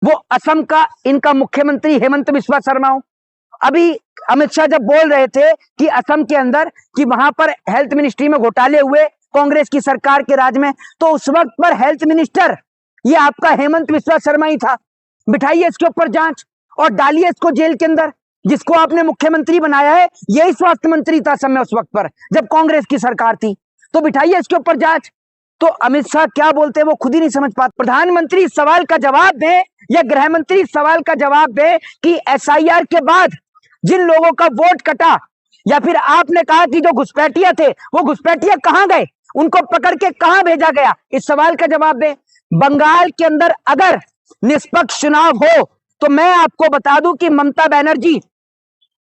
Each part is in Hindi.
वो असम का इनका मुख्यमंत्री हेमंत बिस्वा शर्मा हो। अभी अमित शाह जब बोल रहे थे कि असम के अंदर कि वहां पर हेल्थ मिनिस्ट्री में घोटाले हुए कांग्रेस की सरकार के राज में, तो उस वक्त पर हेल्थ मिनिस्टर ये आपका हेमंत बिस्वा शर्मा ही था। बिठाइए इसके ऊपर जांच और डालिए इसको जेल के अंदर। जिसको आपने मुख्यमंत्री बनाया है यही स्वास्थ्य मंत्री था असम में उस वक्त पर जब कांग्रेस की सरकार थी, तो बिठाइए इसके ऊपर जांच। तो अमित शाह क्या बोलते हैं वो खुद ही नहीं समझ पाते। प्रधानमंत्री इस सवाल का जवाब दें या गृह मंत्री इस सवाल का जवाब दें कि एसआईआर के बाद जिन लोगों का वोट कटा, या फिर आपने कहा कि जो घुसपैठिया थे वो घुसपैठिया कहां गए, उनको पकड़ के कहां भेजा गया, इस सवाल का जवाब दें। बंगाल के अंदर अगर निष्पक्ष चुनाव हो तो मैं आपको बता दूं कि ममता बनर्जी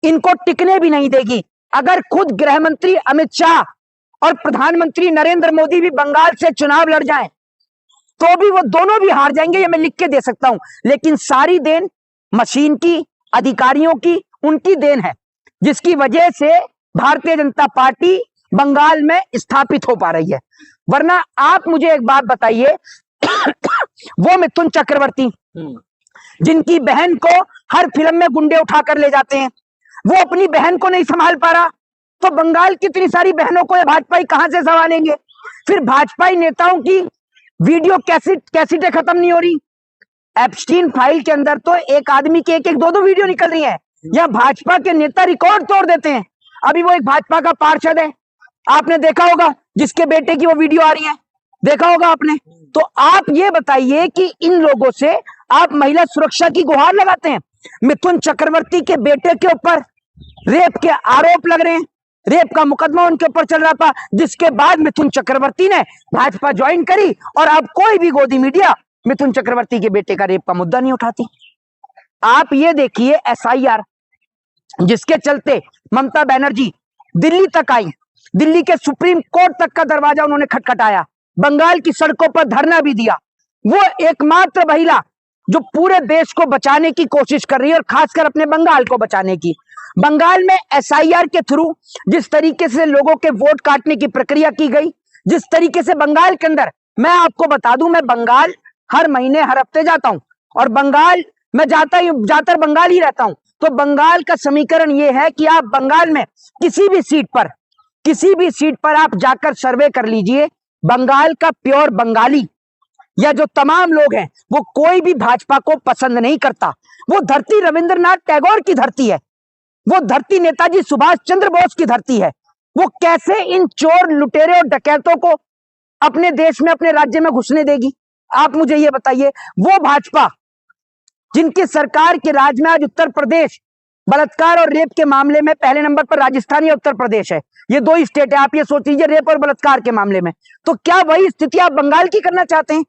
इनको टिकने भी नहीं देगी। अगर खुद गृह मंत्री अमित शाह और प्रधानमंत्री नरेंद्र मोदी भी बंगाल से चुनाव लड़ जाएं तो भी वो दोनों भी हार जाएंगे, ये मैं लिख के दे सकता हूं। लेकिन सारी देन मशीन की, अधिकारियों की, उनकी देन है जिसकी वजह से भारतीय जनता पार्टी बंगाल में स्थापित हो पा रही है। वरना आप मुझे एक बात बताइए वो मिथुन चक्रवर्ती जिनकी बहन को हर फिल्म में गुंडे उठाकर ले जाते हैं, वो अपनी बहन को नहीं संभाल पा रहा, तो बंगाल की इतनी सारी बहनों को ये भाजपाई कहां से संभालेंगे। फिर भाजपाई नेताओं की वीडियो कैसेटें खत्म नहीं हो रही। एप्स्टीन फाइल के अंदर तो एक आदमी की एक दो वीडियो निकल रही है, या भाजपा के नेता रिकॉर्ड तोड़ देते हैं। अभी वो एक भाजपा का पार्षद है, आपने देखा होगा, जिसके बेटे की वो वीडियो आ रही है, देखा होगा आपने। तो आप ये बताइए कि इन लोगों से आप महिला सुरक्षा की गुहार लगाते हैं। मिथुन चक्रवर्ती के बेटे के ऊपर रेप के आरोप लग रहे हैं, रेप का मुकदमा उनके ऊपर चल रहा था, जिसके बाद मिथुन चक्रवर्ती ने भाजपा ज्वाइन करी और अब कोई भी गोदी मीडिया मिथुन चक्रवर्ती के बेटे का रेप का मुद्दा नहीं उठाती। आप ये देखिए एसआईआर जिसके चलते ममता बनर्जी दिल्ली तक आई, दिल्ली के सुप्रीम कोर्ट तक का दरवाजा उन्होंने खटखटाया, बंगाल की सड़कों पर धरना भी दिया। वो एकमात्र महिला जो पूरे देश को बचाने की कोशिश कर रही है और खासकर अपने बंगाल को बचाने की। बंगाल में एसआईआर के थ्रू जिस तरीके से लोगों के वोट काटने की प्रक्रिया की गई, जिस तरीके से बंगाल के अंदर, मैं आपको बता दूं, मैं बंगाल हर महीने हर हफ्ते जाता हूं और बंगाल मैं ज्यादातर बंगाल ही रहता हूं। तो बंगाल का समीकरण यह है कि आप बंगाल में किसी भी सीट पर आप जाकर सर्वे कर लीजिए, बंगाल का प्योर बंगाली या जो तमाम लोग हैं वो कोई भी भाजपा को पसंद नहीं करता। वो धरती रविंद्रनाथ टैगोर की धरती है, वो धरती नेताजी सुभाष चंद्र बोस की धरती है। वो कैसे इन चोर, लुटेरे और डकैतों को अपने देश में, अपने राज्य में घुसने देगी? आप मुझे ये बताइए। वो भाजपा जिनकी सरकार के राज में आज उत्तर प्रदेश बलात्कार और रेप के मामले में पहले नंबर पर राजस्थान या उत्तर प्रदेश है, ये दो ही स्टेट है। आप ये सोच लीजिए रेप और बलात्कार के मामले में, तो क्या वही स्थिति आप बंगाल की करना चाहते हैं?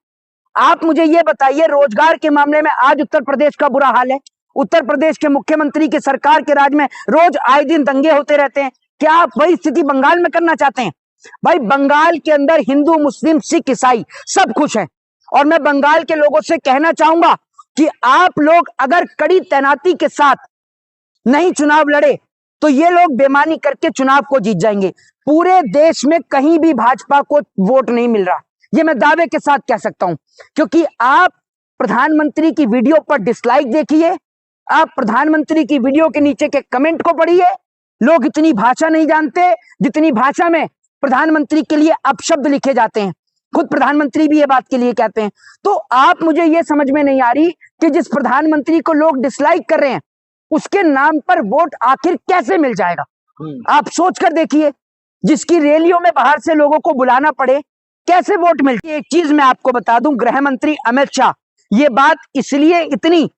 आप मुझे ये बताइए, रोजगार के मामले में आज उत्तर प्रदेश का बुरा हाल है, उत्तर प्रदेश के मुख्यमंत्री की सरकार के राज में रोज आए दिन दंगे होते रहते हैं, क्या आप वही स्थिति बंगाल में करना चाहते हैं? भाई बंगाल के अंदर हिंदू, मुस्लिम, सिख, ईसाई सब कुछ है। और मैं बंगाल के लोगों से कहना चाहूंगा कि आप लोग अगर कड़ी तैनाती के साथ नहीं चुनाव लड़े तो ये लोग बेईमानी करके चुनाव को जीत जाएंगे। पूरे देश में कहीं भी भाजपा को वोट नहीं मिल रहा, ये मैं दावे के साथ कह सकता हूं, क्योंकि आप प्रधानमंत्री की वीडियो पर डिसलाइक देखिए, आप प्रधानमंत्री की वीडियो के नीचे के कमेंट को पढ़िए। लोग इतनी भाषा नहीं जानते जितनी भाषा में प्रधानमंत्री के लिए अपशब्द लिखे जाते हैं, खुद प्रधानमंत्री भी ये बात के लिए कहते हैं। तो आप मुझे ये समझ में नहीं आ रही कि जिस प्रधानमंत्री को लोग डिसलाइक कर रहे हैं उसके नाम पर वोट आखिर कैसे मिल जाएगा? आप सोच कर देखिए, जिसकी रैलियों में बाहर से लोगों को बुलाना पड़े, कैसे वोट मिलती है? एक चीज मैं आपको बता दूं, गृह मंत्री अमित शाह ये बात इसलिए इतनी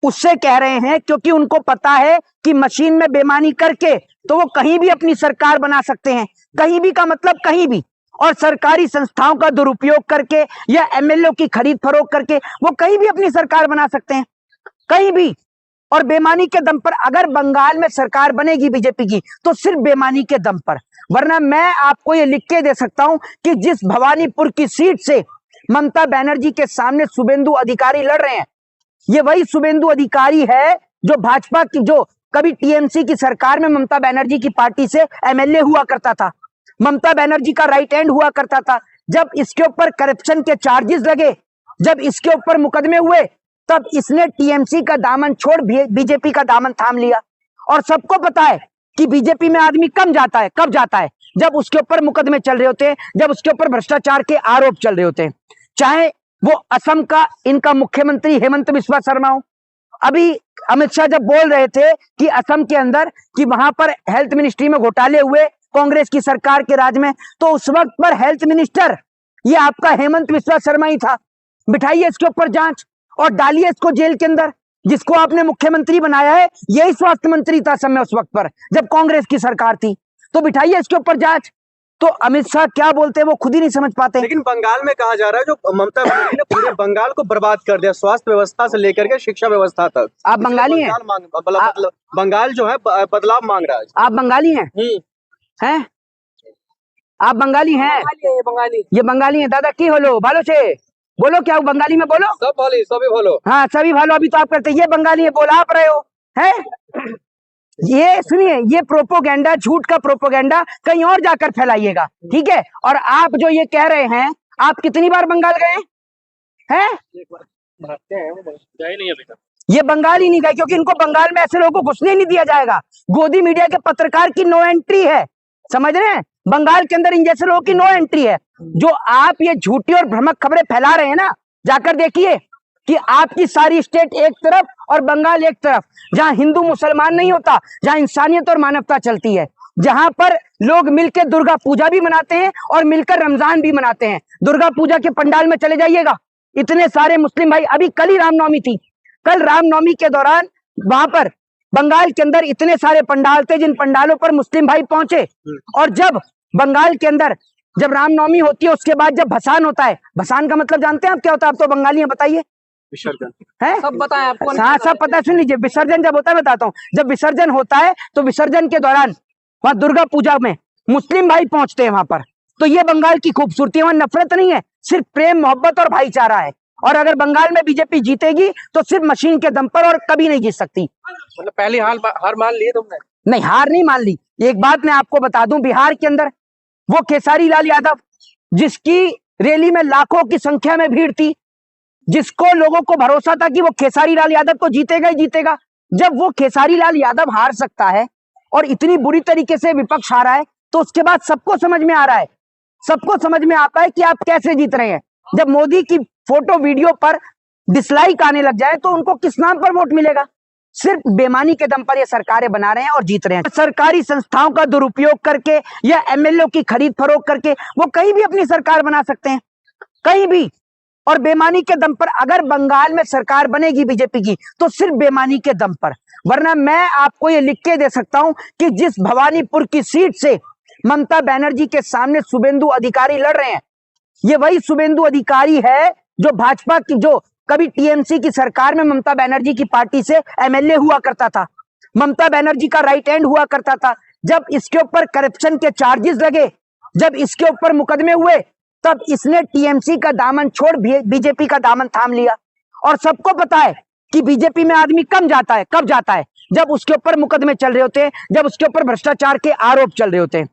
उससे कह रहे हैं क्योंकि उनको पता है कि मशीन में बेईमानी करके तो वो कहीं भी अपनी सरकार बना सकते हैं, कहीं भी का मतलब कहीं भी, और सरकारी संस्थाओं का दुरुपयोग करके या एमएलए की खरीद फरोख्त करके वो कहीं भी अपनी सरकार बना सकते हैं, कहीं भी। और बेईमानी के दम पर अगर बंगाल में सरकार बनेगी बीजेपी की तो सिर्फ बेईमानी के दम पर, वरना मैं आपको ये लिख के दे सकता हूं कि जिस भवानीपुर की सीट से ममता बनर्जी के सामने शुभेंदु अधिकारी लड़ रहे हैं, ये वही शुभेंदु अधिकारी है जो भाजपा की, जो कभी टीएमसी की सरकार में ममता बनर्जी की पार्टी से एमएलए हुआ करता था, ममता बनर्जी का राइट हैंड हुआ करता था। जब इसके ऊपर करप्शन के चार्जेस लगे, जब इसके ऊपर मुकदमे हुए तब इसने टीएमसी का दामन छोड़ बीजेपी का दामन थाम लिया। और सबको पता है कि बीजेपी में आदमी कब जाता है जब उसके ऊपर मुकदमे चल रहे होते हैं, जब उसके ऊपर भ्रष्टाचार के आरोप चल रहे होते हैं। चाहे वो असम का इनका मुख्यमंत्री हेमंत बिस्वा शर्मा हो। अभी अमित शाह जब बोल रहे थे कि असम के अंदर कि वहां पर हेल्थ मिनिस्ट्री में घोटाले हुए कांग्रेस की सरकार के राज में, तो उस वक्त पर हेल्थ मिनिस्टर ये आपका हेमंत बिस्वा शर्मा ही था। बिठाइए इसके ऊपर जांच और डालिए इसको जेल के अंदर। जिसको आपने मुख्यमंत्री बनाया है यही स्वास्थ्य मंत्री था समय उस वक्त पर जब कांग्रेस की सरकार थी, तो बिठाइए इसके ऊपर जांच। तो अमित शाह क्या बोलते हैं वो खुद ही नहीं समझ पाते। लेकिन बंगाल में कहा जा रहा है जो ममता बनर्जी ने पूरे बंगाल को बर्बाद कर दिया, स्वास्थ्य व्यवस्था से लेकर के शिक्षा व्यवस्था तक। आप बंगाली हैं? बंगाल जो है बदलाव मांग रहा है। आप बंगाली हैं? हैं? आप बंगाली हैं? ये बंगाली हैं। दादा की होलो भालो से बोलो, क्या बंगाली में बोलो। सब बोली, सभी बोलो। हाँ सभी भालो। अभी तो आप करते ये बंगाली है, बोला आप रहे हो हैं। ये सुनिए, ये प्रोपोगेंडा, झूठ का प्रोपोगेंडा कहीं और जाकर फैलाइएगा, ठीक है। और आप जो ये कह रहे हैं, आप कितनी बार बंगाल गए हैं? ये बंगाल ही नहीं गए क्योंकि इनको बंगाल में ऐसे लोगों को घुसने नहीं दिया जाएगा। गोदी मीडिया के पत्रकार की नो एंट्री है, समझ रहे हैं। बंगाल के अंदर इन जैसे लोगों की नो एंट्री है। जो आप ये झूठी और भ्रामक खबरें फैला रहे हैं ना, जाकर देखिए कि आपकी सारी स्टेट एक तरफ और बंगाल एक तरफ, जहां हिंदू मुसलमान नहीं होता, जहां इंसानियत और मानवता चलती है, जहां पर लोग मिलकर दुर्गा पूजा भी मनाते हैं और मिलकर रमजान भी मनाते हैं। दुर्गा पूजा के पंडाल में चले जाइएगा, इतने सारे मुस्लिम भाई। अभी कल ही रामनवमी थी, कल रामनवमी के दौरान वहां पर बंगाल के अंदर इतने सारे पंडाल थे जिन पंडालों पर मुस्लिम भाई पहुंचे। और जब बंगाल के अंदर जब रामनवमी होती है उसके बाद जब भसान होता है, भसान का मतलब जानते हैं आप क्या होता है? आप तो बंगाली हैं, बताइए। विसर्जन है सब बताएं आपको। हाँ सब पता है, सुन लीजिए। विसर्जन जब होता है बताता हूँ। जब विसर्जन होता है तो विसर्जन के दौरान वहां दुर्गा पूजा में मुस्लिम भाई पहुंचते हैं वहां पर। तो ये बंगाल की खूबसूरती है, वहां नफरत नहीं है, सिर्फ प्रेम मोहब्बत और भाईचारा है। और अगर बंगाल में बीजेपी जीतेगी तो सिर्फ मशीन के दम पर, और कभी नहीं जीत सकती। मतलब पहली हार मान ली तुमने? नहीं, हार नहीं मान ली। एक बात मैं आपको बता दूं, बिहार के अंदर वो खेसारी लाल यादव, जिसकी रैली में लाखों की संख्या में भीड़ थी, जिसको लोगों को भरोसा था कि वो खेसारी लाल यादव तो जीतेगा ही जीतेगा, जब वो खेसारी लाल यादव हार सकता है और इतनी बुरी तरीके से विपक्ष हारा है, तो उसके बाद सबको समझ में आ रहा है, सबको समझ में आता है कि आप कैसे जीत रहे हैं। जब मोदी की फोटो वीडियो पर डिसलाइक आने लग जाए तो उनको किस नाम पर वोट मिलेगा? सिर्फ बेईमानी के दम पर ये सरकारें बना रहे हैं और जीत रहे हैं। सरकारी संस्थाओं का दुरुपयोग करके या एमएलए की खरीद फरोख्त करके वो कहीं भी अपनी सरकार बना सकते हैं, कहीं भी। और बेईमानी के दम पर अगर बंगाल में सरकार बनेगी बीजेपी की तो सिर्फ बेईमानी के दम पर। वरना मैं आपको ये लिख के दे सकता हूं कि जिस भवानीपुर की सीट से ममता बनर्जी के सामने शुभेंदु अधिकारी लड़ रहे हैं, ये वही शुभेंदु अधिकारी है जो भाजपा की, जो कभी टीएमसी की सरकार में ममता बनर्जी की पार्टी से एमएलए हुआ करता था, ममता बनर्जी का राइट हैंड हुआ करता था। जब इसके ऊपर करप्शन के चार्जेस लगे, जब इसके ऊपर मुकदमे हुए, तब इसने टीएमसी का दामन छोड़ बीजेपी का दामन थाम लिया। और सबको पता है कि बीजेपी में आदमी कब जाता है जब उसके ऊपर मुकदमे चल रहे होते हैं, जब उसके ऊपर भ्रष्टाचार के आरोप चल रहे होते हैं।